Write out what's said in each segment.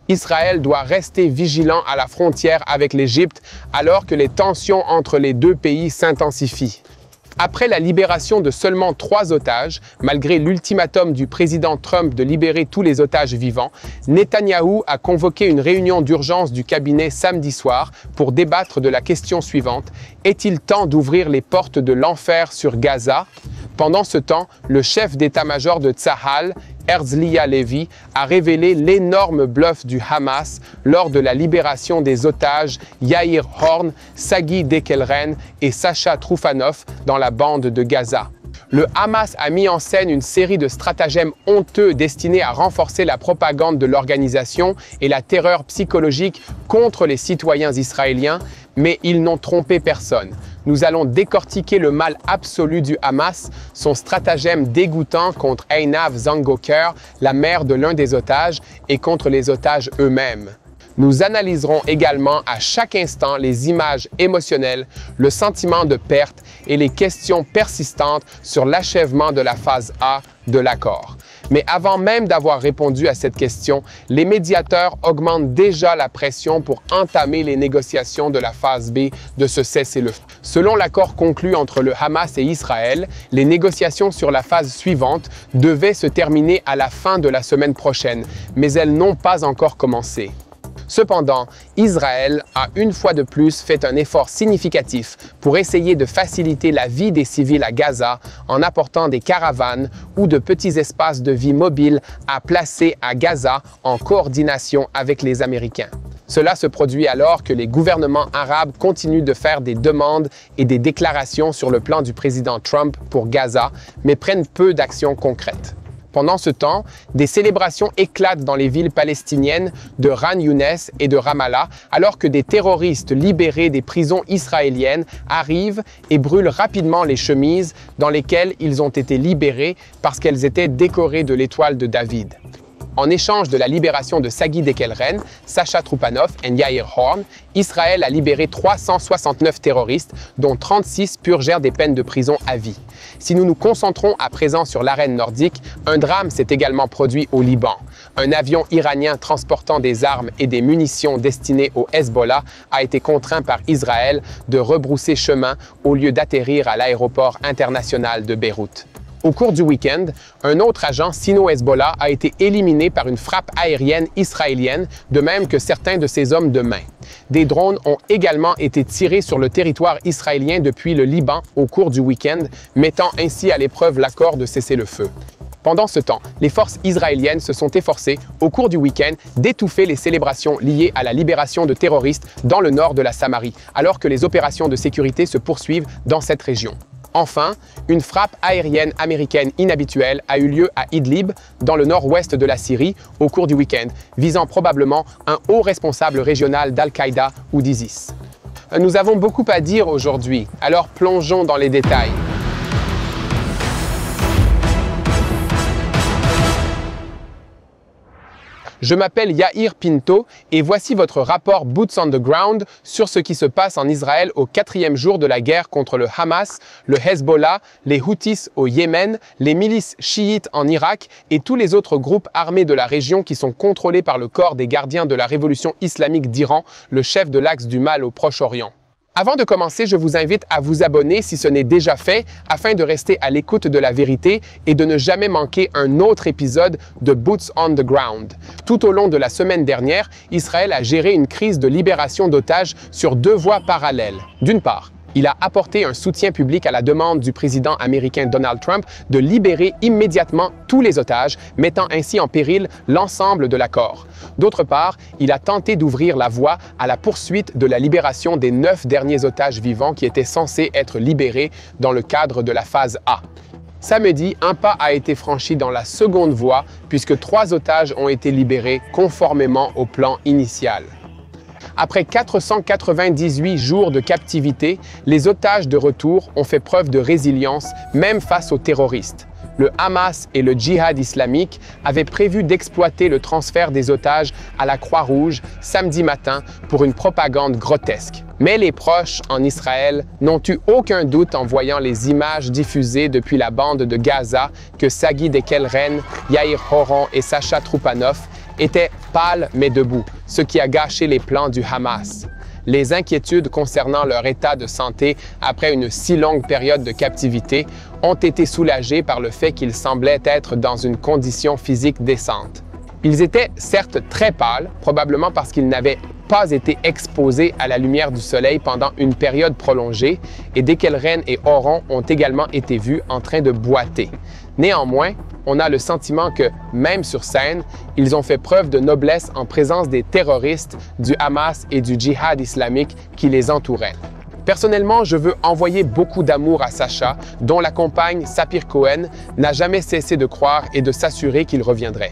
Israël doit rester vigilant à la frontière avec l'Égypte alors que les tensions entre les deux pays s'intensifient. Après la libération de seulement 3 otages, malgré l'ultimatum du président Trump de libérer tous les otages vivants, Netanyahou a convoqué une réunion d'urgence du cabinet samedi soir pour débattre de la question suivante: est-il temps d'ouvrir les portes de l'enfer sur Gaza? Pendant ce temps, le chef d'état-major de Tsahal, Herzliya Levy, a révélé l'énorme bluff du Hamas lors de la libération des otages Yair Horn, Sagi Dekelren et Sacha Troufanov dans la bande de Gaza. Le Hamas a mis en scène une série de stratagèmes honteux destinés à renforcer la propagande de l'organisation et la terreur psychologique contre les citoyens israéliens, mais ils n'ont trompé personne. Nous allons décortiquer le mal absolu du Hamas, son stratagème dégoûtant contre Einav Zangoker, la mère de l'un des otages, et contre les otages eux-mêmes. Nous analyserons également à chaque instant les images émotionnelles, le sentiment de perte et les questions persistantes sur l'achèvement de la phase A de l'accord. Mais avant même d'avoir répondu à cette question, les médiateurs augmentent déjà la pression pour entamer les négociations de la phase B de ce cessez-le-feu. Selon l'accord conclu entre le Hamas et Israël, les négociations sur la phase suivante devaient se terminer à la fin de la semaine prochaine, mais elles n'ont pas encore commencé. Cependant, Israël a une fois de plus fait un effort significatif pour essayer de faciliter la vie des civils à Gaza en apportant des caravanes ou de petits espaces de vie mobiles à placer à Gaza en coordination avec les Américains. Cela se produit alors que les gouvernements arabes continuent de faire des demandes et des déclarations sur le plan du président Trump pour Gaza, mais prennent peu d'actions concrètes. Pendant ce temps, des célébrations éclatent dans les villes palestiniennes de Khan Younes et de Ramallah, alors que des terroristes libérés des prisons israéliennes arrivent et brûlent rapidement les chemises dans lesquelles ils ont été libérés parce qu'elles étaient décorées de l'étoile de David. En échange de la libération de Sagi Dekelren, Sacha Troufanov et Yair Horn, Israël a libéré 369 terroristes, dont 36 purgèrent des peines de prison à vie. Si nous nous concentrons à présent sur l'arène nordique, un drame s'est également produit au Liban. Un avion iranien transportant des armes et des munitions destinées au Hezbollah a été contraint par Israël de rebrousser chemin au lieu d'atterrir à l'aéroport international de Beyrouth. Au cours du week-end, un autre agent sino-Hezbollah a été éliminé par une frappe aérienne israélienne, de même que certains de ses hommes de main. Des drones ont également été tirés sur le territoire israélien depuis le Liban au cours du week-end, mettant ainsi à l'épreuve l'accord de cessez-le-feu. Pendant ce temps, les forces israéliennes se sont efforcées, au cours du week-end, d'étouffer les célébrations liées à la libération de terroristes dans le nord de la Samarie, alors que les opérations de sécurité se poursuivent dans cette région. Enfin, une frappe aérienne américaine inhabituelle a eu lieu à Idlib, dans le nord-ouest de la Syrie, au cours du week-end, visant probablement un haut responsable régional d'Al-Qaïda ou d'ISIS. Nous avons beaucoup à dire aujourd'hui, alors plongeons dans les détails. Je m'appelle Yair Pinto et voici votre rapport Boots on the Ground sur ce qui se passe en Israël au 4e jour de la guerre contre le Hamas, le Hezbollah, les Houthis au Yémen, les milices chiites en Irak et tous les autres groupes armés de la région qui sont contrôlés par le corps des gardiens de la révolution islamique d'Iran, le chef de l'axe du mal au Proche-Orient. Avant de commencer, je vous invite à vous abonner si ce n'est déjà fait, afin de rester à l'écoute de la vérité et de ne jamais manquer un autre épisode de Boots on the Ground. Tout au long de la semaine dernière, Israël a géré une crise de libération d'otages sur 2 voies parallèles. D'une part, il a apporté un soutien public à la demande du président américain Donald Trump de libérer immédiatement tous les otages, mettant ainsi en péril l'ensemble de l'accord. D'autre part, il a tenté d'ouvrir la voie à la poursuite de la libération des 9 derniers otages vivants qui étaient censés être libérés dans le cadre de la phase A. Samedi, un pas a été franchi dans la seconde voie puisque 3 otages ont été libérés conformément au plan initial. Après 498 jours de captivité, les otages de retour ont fait preuve de résilience, même face aux terroristes. Le Hamas et le djihad islamique avaient prévu d'exploiter le transfert des otages à la Croix-Rouge samedi matin pour une propagande grotesque. Mais les proches en Israël n'ont eu aucun doute en voyant les images diffusées depuis la bande de Gaza que Sagi Dekelren, Yair Horn et Sacha Troufanov était pâle mais debout, ce qui a gâché les plans du Hamas. Les inquiétudes concernant leur état de santé après une si longue période de captivité ont été soulagées par le fait qu'ils semblaient être dans une condition physique décente. Ils étaient certes très pâles, probablement parce qu'ils n'avaient pas été exposés à la lumière du soleil pendant une période prolongée, et Dekelren et Oron ont également été vus en train de boiter. Néanmoins, on a le sentiment que, même sur scène, ils ont fait preuve de noblesse en présence des terroristes, du Hamas et du djihad islamique qui les entouraient. Personnellement, je veux envoyer beaucoup d'amour à Sacha, dont la compagne Sapir Cohen n'a jamais cessé de croire et de s'assurer qu'il reviendrait.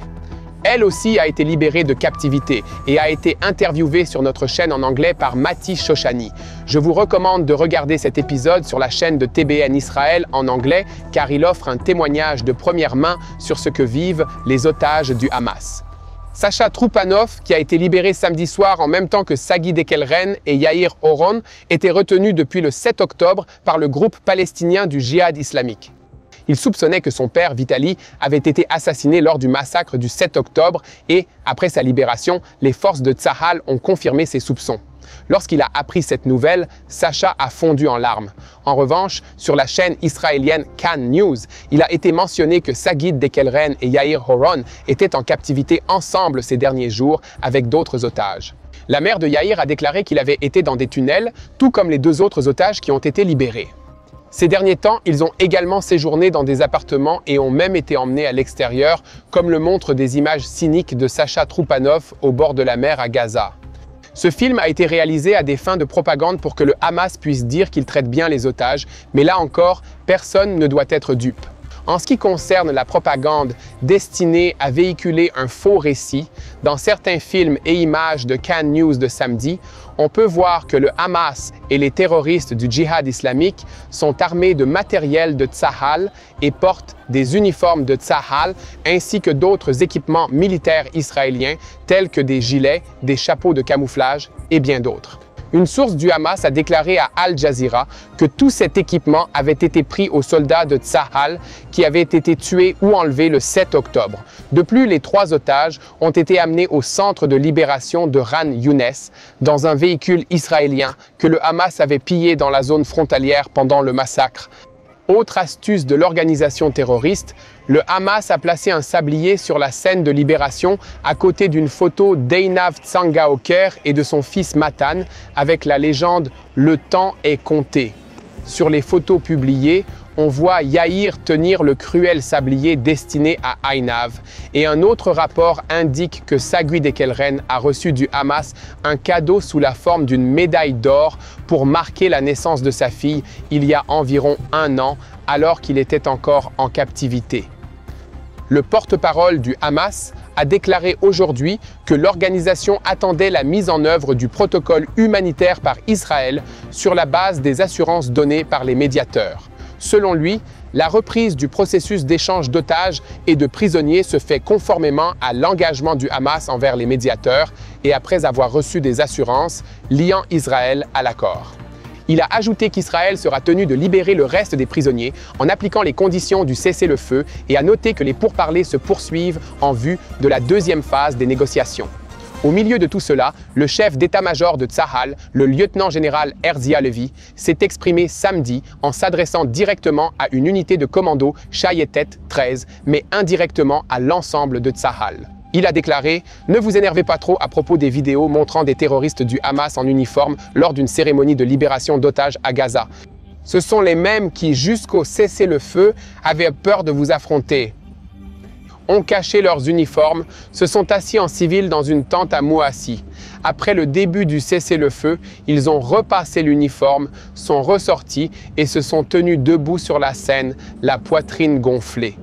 Elle aussi a été libérée de captivité et a été interviewée sur notre chaîne en anglais par Mati Shoshani. Je vous recommande de regarder cet épisode sur la chaîne de TBN Israël en anglais car il offre un témoignage de première main sur ce que vivent les otages du Hamas. Sacha Troupanov, qui a été libéré samedi soir en même temps que Sagi Dekelren et Yair Oron, était retenu depuis le 7 octobre par le groupe palestinien du djihad islamique. Il soupçonnait que son père, Vitali, avait été assassiné lors du massacre du 7 octobre et, après sa libération, les forces de Tsahal ont confirmé ses soupçons. Lorsqu'il a appris cette nouvelle, Sacha a fondu en larmes. En revanche, sur la chaîne israélienne Kan News, il a été mentionné que Sagid Dekelren et Yair Oron étaient en captivité ensemble ces derniers jours avec d'autres otages. La mère de Yair a déclaré qu'il avait été dans des tunnels, tout comme les 2 autres otages qui ont été libérés. Ces derniers temps, ils ont également séjourné dans des appartements et ont même été emmenés à l'extérieur, comme le montrent des images cyniques de Sacha Troupanov au bord de la mer à Gaza. Ce film a été réalisé à des fins de propagande pour que le Hamas puisse dire qu'il traite bien les otages, mais là encore, personne ne doit être dupe. En ce qui concerne la propagande destinée à véhiculer un faux récit, dans certains films et images de Kan News de samedi, on peut voir que le Hamas et les terroristes du djihad islamique sont armés de matériel de Tsahal et portent des uniformes de Tsahal ainsi que d'autres équipements militaires israéliens tels que des gilets, des chapeaux de camouflage et bien d'autres. Une source du Hamas a déclaré à Al Jazeera que tout cet équipement avait été pris aux soldats de Tsahal qui avaient été tués ou enlevés le 7 octobre. De plus, les 3 otages ont été amenés au centre de libération de Ran Younes dans un véhicule israélien que le Hamas avait pillé dans la zone frontalière pendant le massacre. Autre astuce de l'organisation terroriste, le Hamas a placé un sablier sur la scène de libération à côté d'une photo d'Einav Tsangaoker et de son fils Matan avec la légende « Le temps est compté ». Sur les photos publiées, on voit Yair tenir le cruel sablier destiné à Einav. Et un autre rapport indique que Sagui Dekelren a reçu du Hamas un cadeau sous la forme d'une médaille d'or pour marquer la naissance de sa fille il y a environ 1 an, alors qu'il était encore en captivité. Le porte-parole du Hamas a déclaré aujourd'hui que l'organisation attendait la mise en œuvre du protocole humanitaire par Israël sur la base des assurances données par les médiateurs. Selon lui, la reprise du processus d'échange d'otages et de prisonniers se fait conformément à l'engagement du Hamas envers les médiateurs et après avoir reçu des assurances liant Israël à l'accord. Il a ajouté qu'Israël sera tenu de libérer le reste des prisonniers en appliquant les conditions du cessez-le-feu et a noté que les pourparlers se poursuivent en vue de la 2e phase des négociations. Au milieu de tout cela, le chef d'état-major de Tsahal, le lieutenant-général Herzi Halevi, s'est exprimé samedi en s'adressant directement à une unité de commando Shayetet 13, mais indirectement à l'ensemble de Tsahal. Il a déclaré « Ne vous énervez pas trop à propos des vidéos montrant des terroristes du Hamas en uniforme lors d'une cérémonie de libération d'otages à Gaza. Ce sont les mêmes qui, jusqu'au cessez-le-feu, avaient peur de vous affronter. Ont caché leurs uniformes, se sont assis en civil dans une tente à Mouassi. Après le début du cessez-le-feu, ils ont repassé l'uniforme, sont ressortis et se sont tenus debout sur la scène, la poitrine gonflée.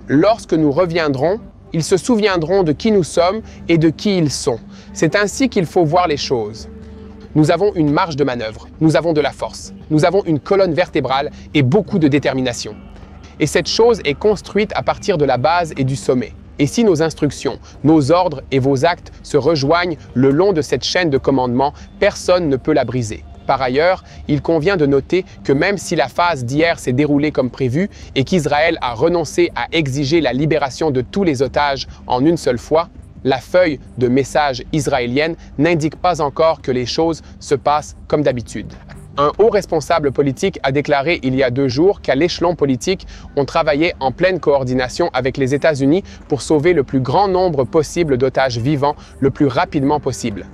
Lorsque nous reviendrons, ils se souviendront de qui nous sommes et de qui ils sont. C'est ainsi qu'il faut voir les choses. Nous avons une marge de manœuvre, nous avons de la force, nous avons une colonne vertébrale et beaucoup de détermination. Et cette chose est construite à partir de la base et du sommet. Et si nos instructions, nos ordres et vos actes se rejoignent le long de cette chaîne de commandement, personne ne peut la briser. Par ailleurs, il convient de noter que même si la phase d'hier s'est déroulée comme prévu et qu'Israël a renoncé à exiger la libération de tous les otages en une seule fois, La feuille de message israélienne n'indique pas encore que les choses se passent comme d'habitude. Un haut responsable politique a déclaré il y a 2 jours qu'à l'échelon politique, on travaillait en pleine coordination avec les États-Unis pour sauver le plus grand nombre possible d'otages vivants le plus rapidement possible.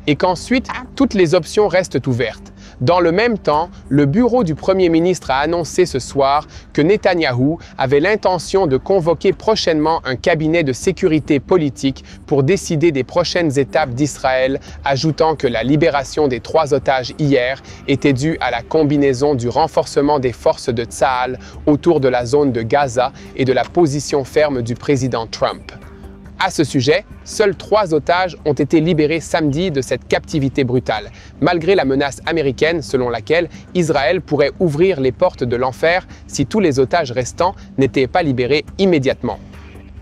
Et qu'ensuite, toutes les options restent ouvertes. Dans le même temps, le bureau du Premier ministre a annoncé ce soir que Netanyahou avait l'intention de convoquer prochainement un cabinet de sécurité politique pour décider des prochaines étapes d'Israël, ajoutant que la libération des 3 otages hier était due à la combinaison du renforcement des forces de Tsahal autour de la zone de Gaza et de la position ferme du président Trump. À ce sujet, seuls 3 otages ont été libérés samedi de cette captivité brutale, malgré la menace américaine selon laquelle Israël pourrait ouvrir les portes de l'enfer si tous les otages restants n'étaient pas libérés immédiatement.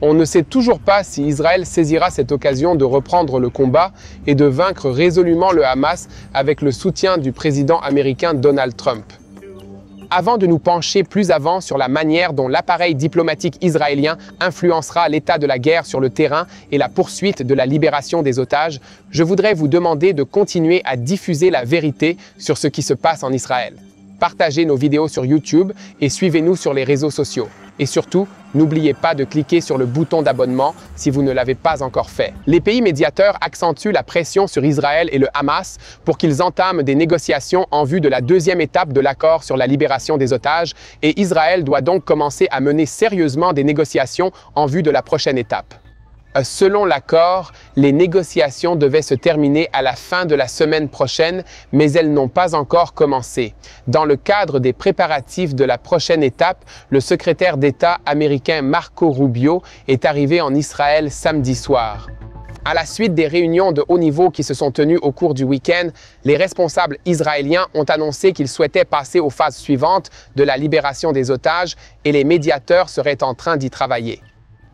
On ne sait toujours pas si Israël saisira cette occasion de reprendre le combat et de vaincre résolument le Hamas avec le soutien du président américain Donald Trump. Avant de nous pencher plus avant sur la manière dont l'appareil diplomatique israélien influencera l'état de la guerre sur le terrain et la poursuite de la libération des otages, je voudrais vous demander de continuer à diffuser la vérité sur ce qui se passe en Israël. Partagez nos vidéos sur YouTube et suivez-nous sur les réseaux sociaux. Et surtout, n'oubliez pas de cliquer sur le bouton d'abonnement si vous ne l'avez pas encore fait. Les pays médiateurs accentuent la pression sur Israël et le Hamas pour qu'ils entament des négociations en vue de la 2e étape de l'accord sur la libération des otages et Israël doit donc commencer à mener sérieusement des négociations en vue de la prochaine étape. Selon l'accord, les négociations devaient se terminer à la fin de la semaine prochaine, mais elles n'ont pas encore commencé. Dans le cadre des préparatifs de la prochaine étape, le secrétaire d'État américain Marco Rubio est arrivé en Israël samedi soir. À la suite des réunions de haut niveau qui se sont tenues au cours du week-end, les responsables israéliens ont annoncé qu'ils souhaitaient passer aux phases suivantes de la libération des otages et les médiateurs seraient en train d'y travailler.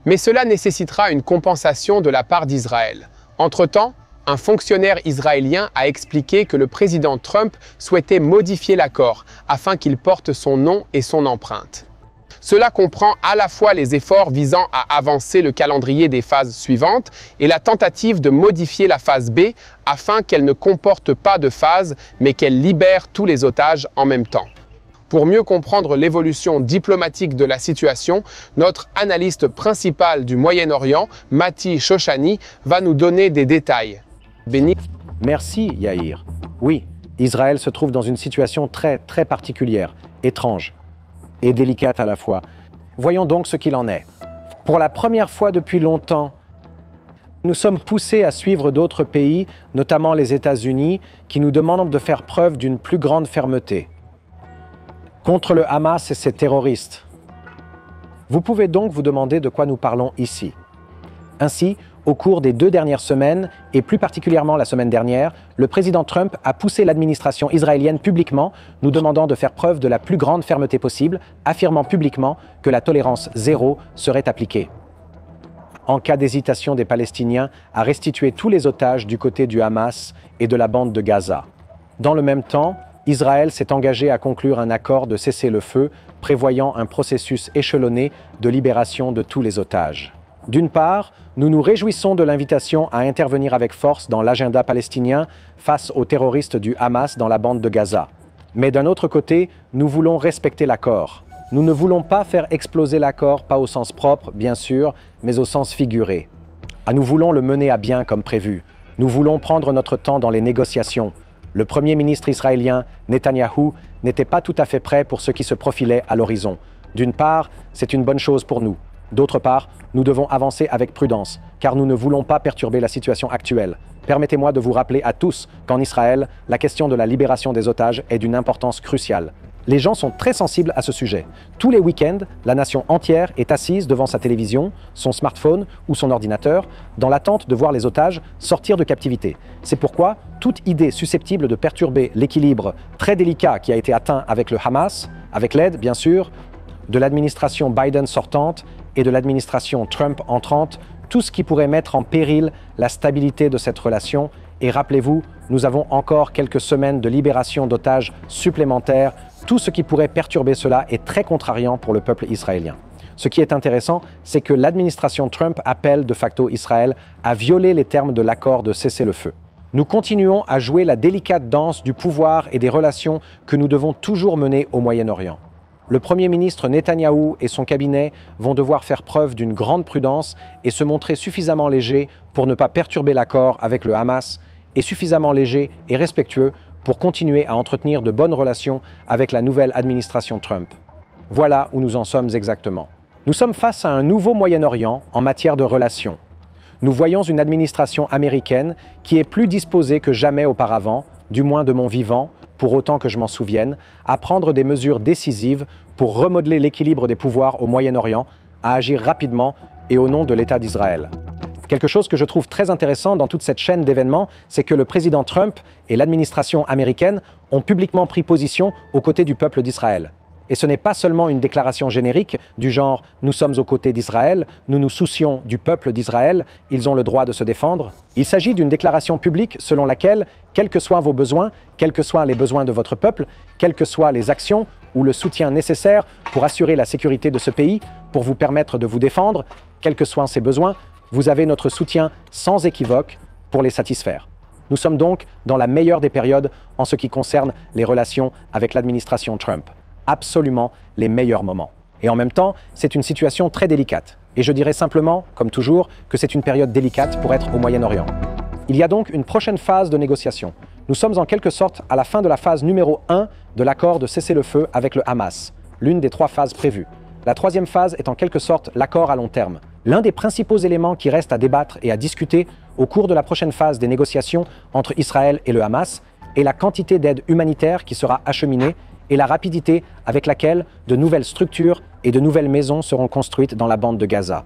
Mais cela nécessitera une compensation de la part d'Israël. Entre-temps, un fonctionnaire israélien a expliqué que le président Trump souhaitait modifier l'accord afin qu'il porte son nom et son empreinte. Cela comprend à la fois les efforts visant à avancer le calendrier des phases suivantes et la tentative de modifier la phase B afin qu'elle ne comporte pas de phase mais qu'elle libère tous les otages en même temps. Pour mieux comprendre l'évolution diplomatique de la situation, notre analyste principal du Moyen-Orient, Mati Shoshani, va nous donner des détails. Merci Yair. Oui, Israël se trouve dans une situation très particulière, étrange et délicate à la fois. Voyons donc ce qu'il en est. Pour la première fois depuis longtemps, nous sommes poussés à suivre d'autres pays, notamment les États-Unis, qui nous demandent de faire preuve d'une plus grande fermeté contre le Hamas et ses terroristes. Vous pouvez donc vous demander de quoi nous parlons ici. Ainsi, au cours des 2 dernières semaines, et plus particulièrement la semaine dernière, le président Trump a poussé l'administration israélienne publiquement, nous demandant de faire preuve de la plus grande fermeté possible, affirmant publiquement que la tolérance zéro serait appliquée. En cas d'hésitation des Palestiniens à restituer tous les otages du côté du Hamas et de la bande de Gaza. Dans le même temps, Israël s'est engagé à conclure un accord de cessez-le-feu prévoyant un processus échelonné de libération de tous les otages. D'une part, nous nous réjouissons de l'invitation à intervenir avec force dans l'agenda palestinien face aux terroristes du Hamas dans la bande de Gaza. Mais d'un autre côté, nous voulons respecter l'accord. Nous ne voulons pas faire exploser l'accord, pas au sens propre, bien sûr, mais au sens figuré. Nous voulons le mener à bien comme prévu. Nous voulons prendre notre temps dans les négociations. Le Premier ministre israélien, Netanyahou, n'était pas tout à fait prêt pour ce qui se profilait à l'horizon. D'une part, c'est une bonne chose pour nous. D'autre part, nous devons avancer avec prudence, car nous ne voulons pas perturber la situation actuelle. Permettez-moi de vous rappeler à tous qu'en Israël, la question de la libération des otages est d'une importance cruciale. Les gens sont très sensibles à ce sujet. Tous les week-ends, la nation entière est assise devant sa télévision, son smartphone ou son ordinateur, dans l'attente de voir les otages sortir de captivité. C'est pourquoi toute idée susceptible de perturber l'équilibre très délicat qui a été atteint avec le Hamas, avec l'aide, bien sûr, de l'administration Biden sortante et de l'administration Trump entrante, tout ce qui pourrait mettre en péril la stabilité de cette relation. Et rappelez-vous, nous avons encore quelques semaines de libération d'otages supplémentaires. Tout ce qui pourrait perturber cela est très contrariant pour le peuple israélien. Ce qui est intéressant, c'est que l'administration Trump appelle de facto Israël à violer les termes de l'accord de cessez-le-feu. Nous continuons à jouer la délicate danse du pouvoir et des relations que nous devons toujours mener au Moyen-Orient. Le Premier ministre Netanyahou et son cabinet vont devoir faire preuve d'une grande prudence et se montrer suffisamment légers pour ne pas perturber l'accord avec le Hamas et suffisamment légers et respectueux pour continuer à entretenir de bonnes relations avec la nouvelle administration Trump. Voilà où nous en sommes exactement. Nous sommes face à un nouveau Moyen-Orient en matière de relations. Nous voyons une administration américaine qui est plus disposée que jamais auparavant, du moins de mon vivant, pour autant que je m'en souvienne, à prendre des mesures décisives pour remodeler l'équilibre des pouvoirs au Moyen-Orient, à agir rapidement et au nom de l'État d'Israël. Quelque chose que je trouve très intéressant dans toute cette chaîne d'événements, c'est que le président Trump et l'administration américaine ont publiquement pris position aux côtés du peuple d'Israël. Et ce n'est pas seulement une déclaration générique du genre « nous sommes aux côtés d'Israël, nous nous soucions du peuple d'Israël, ils ont le droit de se défendre ». Il s'agit d'une déclaration publique selon laquelle, quels que soient vos besoins, quels que soient les besoins de votre peuple, quelles que soient les actions ou le soutien nécessaire pour assurer la sécurité de ce pays, pour vous permettre de vous défendre, quels que soient ces besoins, vous avez notre soutien sans équivoque pour les satisfaire. Nous sommes donc dans la meilleure des périodes en ce qui concerne les relations avec l'administration Trump. Absolument les meilleurs moments. Et en même temps, c'est une situation très délicate. Et je dirais simplement, comme toujours, que c'est une période délicate pour être au Moyen-Orient. Il y a donc une prochaine phase de négociation. Nous sommes en quelque sorte à la fin de la phase numéro 1 de l'accord de cessez-le-feu avec le Hamas, l'une des 3 phases prévues. La 3e phase est en quelque sorte l'accord à long terme. L'un des principaux éléments qui restent à débattre et à discuter au cours de la prochaine phase des négociations entre Israël et le Hamas est la quantité d'aide humanitaire qui sera acheminée et la rapidité avec laquelle de nouvelles structures et de nouvelles maisons seront construites dans la bande de Gaza.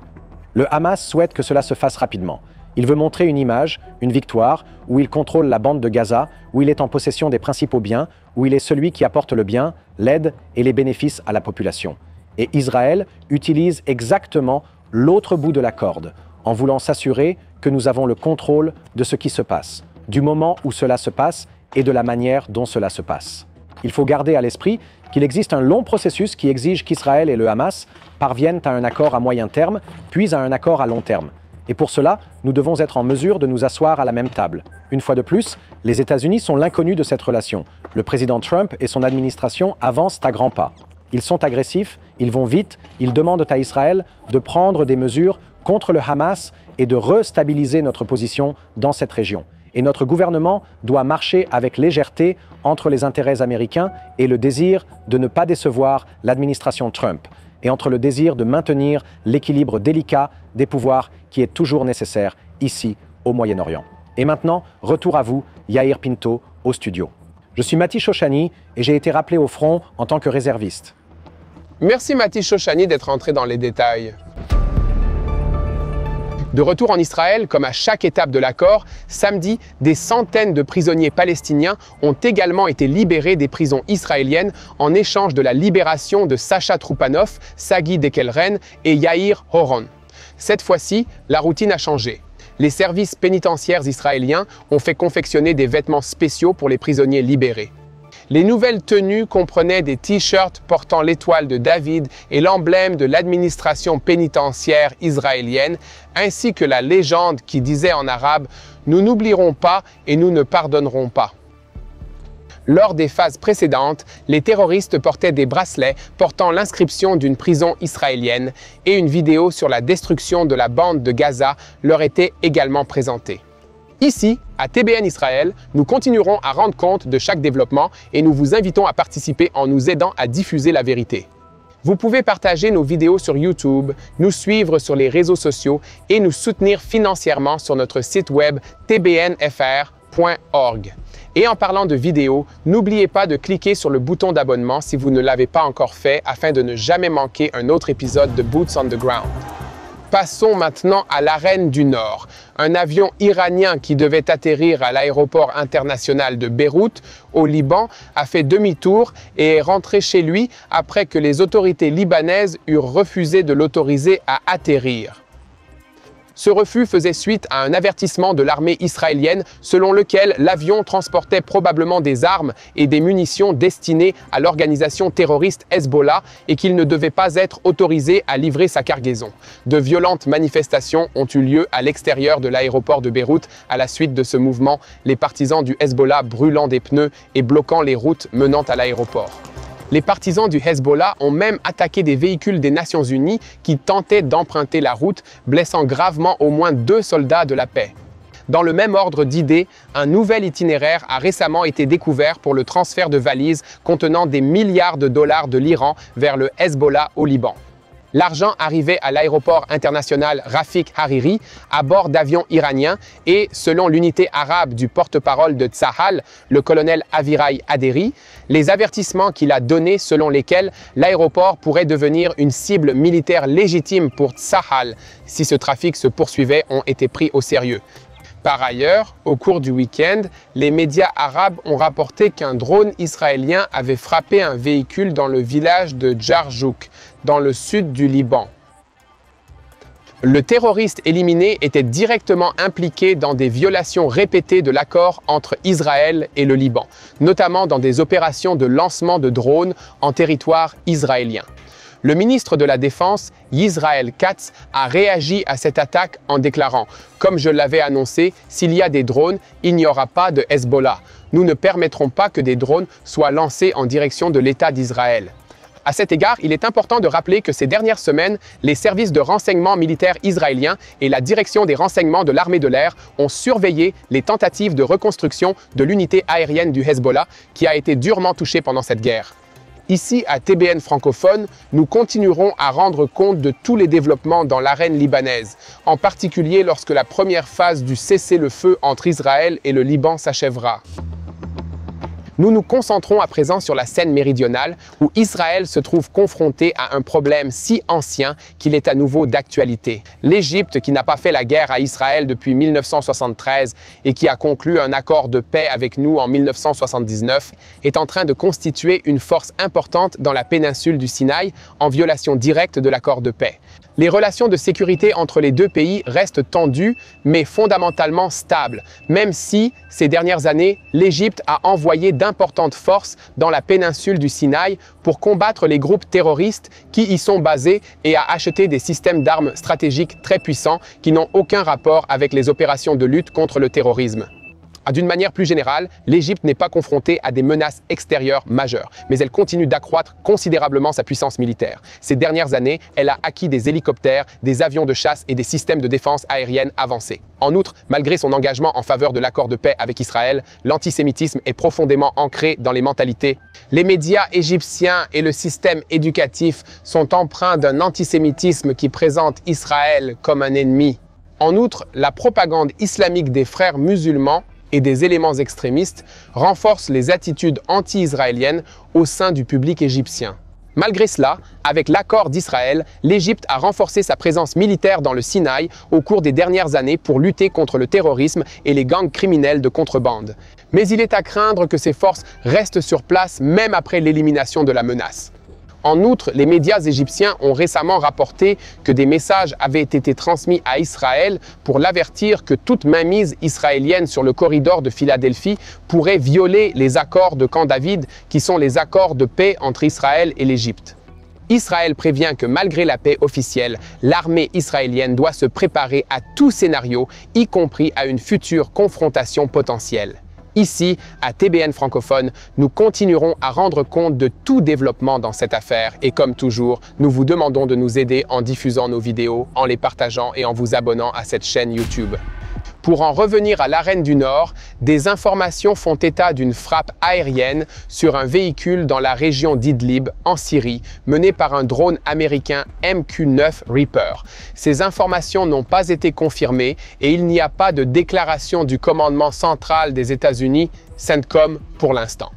Le Hamas souhaite que cela se fasse rapidement. Il veut montrer une image, une victoire, où il contrôle la bande de Gaza, où il est en possession des principaux biens, où il est celui qui apporte le bien, l'aide et les bénéfices à la population. Et Israël utilise exactement l'autre bout de la corde, en voulant s'assurer que nous avons le contrôle de ce qui se passe, du moment où cela se passe et de la manière dont cela se passe. Il faut garder à l'esprit qu'il existe un long processus qui exige qu'Israël et le Hamas parviennent à un accord à moyen terme, puis à un accord à long terme. Et pour cela, nous devons être en mesure de nous asseoir à la même table. Une fois de plus, les États-Unis sont l'inconnu de cette relation. Le président Trump et son administration avancent à grands pas. Ils sont agressifs, ils vont vite, ils demandent à Israël de prendre des mesures contre le Hamas et de restabiliser notre position dans cette région. Et notre gouvernement doit marcher avec légèreté entre les intérêts américains et le désir de ne pas décevoir l'administration Trump, et entre le désir de maintenir l'équilibre délicat des pouvoirs qui est toujours nécessaire ici au Moyen-Orient. Et maintenant, retour à vous, Yair Pinto, au studio. Je suis Mati Shoshani et j'ai été rappelé au front en tant que réserviste. Merci Mati Shoshani d'être entré dans les détails. De retour en Israël, comme à chaque étape de l'accord, samedi, des centaines de prisonniers palestiniens ont également été libérés des prisons israéliennes en échange de la libération de Sacha Troupanov, Sagi Dekelren et Yair Horon. Cette fois-ci, la routine a changé. Les services pénitentiaires israéliens ont fait confectionner des vêtements spéciaux pour les prisonniers libérés. Les nouvelles tenues comprenaient des t-shirts portant l'étoile de David et l'emblème de l'administration pénitentiaire israélienne, ainsi que la légende qui disait en arabe « Nous n'oublierons pas et nous ne pardonnerons pas ». Lors des phases précédentes, les terroristes portaient des bracelets portant l'inscription d'une prison israélienne et une vidéo sur la destruction de la bande de Gaza leur était également présentée. Ici, à TBN Israël, nous continuerons à rendre compte de chaque développement et nous vous invitons à participer en nous aidant à diffuser la vérité. Vous pouvez partager nos vidéos sur YouTube, nous suivre sur les réseaux sociaux et nous soutenir financièrement sur notre site web tbnfr.org. Et en parlant de vidéos, n'oubliez pas de cliquer sur le bouton d'abonnement si vous ne l'avez pas encore fait afin de ne jamais manquer un autre épisode de Boots on the Ground. Passons maintenant à l'Arène du Nord. Un avion iranien qui devait atterrir à l'aéroport international de Beyrouth, au Liban, a fait demi-tour et est rentré chez lui après que les autorités libanaises eurent refusé de l'autoriser à atterrir. Ce refus faisait suite à un avertissement de l'armée israélienne selon lequel l'avion transportait probablement des armes et des munitions destinées à l'organisation terroriste Hezbollah et qu'il ne devait pas être autorisé à livrer sa cargaison. De violentes manifestations ont eu lieu à l'extérieur de l'aéroport de Beyrouth à la suite de ce mouvement, les partisans du Hezbollah brûlant des pneus et bloquant les routes menant à l'aéroport. Les partisans du Hezbollah ont même attaqué des véhicules des Nations Unies qui tentaient d'emprunter la route, blessant gravement au moins 2 soldats de la paix. Dans le même ordre d'idées, un nouvel itinéraire a récemment été découvert pour le transfert de valises contenant des milliards de dollars de l'Iran vers le Hezbollah au Liban. L'argent arrivait à l'aéroport international Rafik Hariri à bord d'avions iraniens et, selon l'unité arabe du porte-parole de Tsahal, le colonel Aviray Aderi, les avertissements qu'il a donnés selon lesquels l'aéroport pourrait devenir une cible militaire légitime pour Tsahal si ce trafic se poursuivait ont été pris au sérieux. Par ailleurs, au cours du week-end, les médias arabes ont rapporté qu'un drone israélien avait frappé un véhicule dans le village de Djarjouk, dans le sud du Liban. Le terroriste éliminé était directement impliqué dans des violations répétées de l'accord entre Israël et le Liban, notamment dans des opérations de lancement de drones en territoire israélien. Le ministre de la Défense, Yisrael Katz, a réagi à cette attaque en déclarant « Comme je l'avais annoncé, s'il y a des drones, il n'y aura pas de Hezbollah. Nous ne permettrons pas que des drones soient lancés en direction de l'État d'Israël. » À cet égard, il est important de rappeler que ces dernières semaines, les services de renseignement militaires israéliens et la direction des renseignements de l'armée de l'air ont surveillé les tentatives de reconstruction de l'unité aérienne du Hezbollah qui a été durement touchée pendant cette guerre. Ici, à TBN francophone, nous continuerons à rendre compte de tous les développements dans l'arène libanaise, en particulier lorsque la première phase du cessez-le-feu entre Israël et le Liban s'achèvera. Nous nous concentrons à présent sur la scène méridionale où Israël se trouve confronté à un problème si ancien qu'il est à nouveau d'actualité. L'Égypte, qui n'a pas fait la guerre à Israël depuis 1973 et qui a conclu un accord de paix avec nous en 1979, est en train de constituer une force importante dans la péninsule du Sinaï en violation directe de l'accord de paix. Les relations de sécurité entre les deux pays restent tendues, mais fondamentalement stables, même si, ces dernières années, l'Égypte a envoyé d'importantes forces dans la péninsule du Sinaï pour combattre les groupes terroristes qui y sont basés et a acheté des systèmes d'armes stratégiques très puissants qui n'ont aucun rapport avec les opérations de lutte contre le terrorisme. D'une manière plus générale, l'Égypte n'est pas confrontée à des menaces extérieures majeures, mais elle continue d'accroître considérablement sa puissance militaire. Ces dernières années, elle a acquis des hélicoptères, des avions de chasse et des systèmes de défense aérienne avancés. En outre, malgré son engagement en faveur de l'accord de paix avec Israël, l'antisémitisme est profondément ancré dans les mentalités. Les médias égyptiens et le système éducatif sont empreints d'un antisémitisme qui présente Israël comme un ennemi. En outre, la propagande islamique des frères musulmans et des éléments extrémistes renforcent les attitudes anti-israéliennes au sein du public égyptien. Malgré cela, avec l'accord d'Israël, l'Égypte a renforcé sa présence militaire dans le Sinaï au cours des dernières années pour lutter contre le terrorisme et les gangs criminels de contrebande. Mais il est à craindre que ces forces restent sur place même après l'élimination de la menace. En outre, les médias égyptiens ont récemment rapporté que des messages avaient été transmis à Israël pour l'avertir que toute mainmise israélienne sur le corridor de Philadelphie pourrait violer les accords de Camp David, qui sont les accords de paix entre Israël et l'Égypte. Israël prévient que malgré la paix officielle, l'armée israélienne doit se préparer à tout scénario, y compris à une future confrontation potentielle. Ici, à TBN francophone, nous continuerons à rendre compte de tout développement dans cette affaire et comme toujours, nous vous demandons de nous aider en diffusant nos vidéos, en les partageant et en vous abonnant à cette chaîne YouTube. Pour en revenir à l'Arène du Nord, des informations font état d'une frappe aérienne sur un véhicule dans la région d'Idlib, en Syrie, menée par un drone américain MQ-9 Reaper. Ces informations n'ont pas été confirmées et il n'y a pas de déclaration du commandement central des États-Unis, CENTCOM, pour l'instant.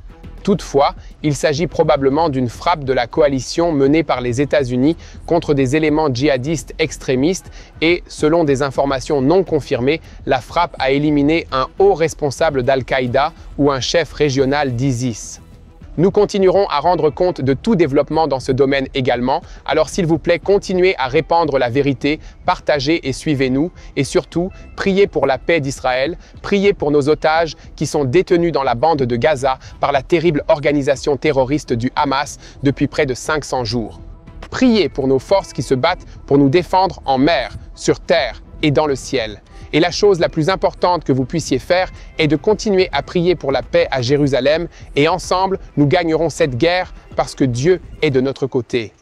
Toutefois, il s'agit probablement d'une frappe de la coalition menée par les États-Unis contre des éléments djihadistes extrémistes et, selon des informations non confirmées, la frappe a éliminé un haut responsable d'Al-Qaïda ou un chef régional d'ISIS. Nous continuerons à rendre compte de tout développement dans ce domaine également. Alors s'il vous plaît, continuez à répandre la vérité, partagez et suivez-nous. Et surtout, priez pour la paix d'Israël, priez pour nos otages qui sont détenus dans la bande de Gaza par la terrible organisation terroriste du Hamas depuis près de 500 jours. Priez pour nos forces qui se battent pour nous défendre en mer, sur terre et dans le ciel. Et la chose la plus importante que vous puissiez faire est de continuer à prier pour la paix à Jérusalem et ensemble, nous gagnerons cette guerre parce que Dieu est de notre côté.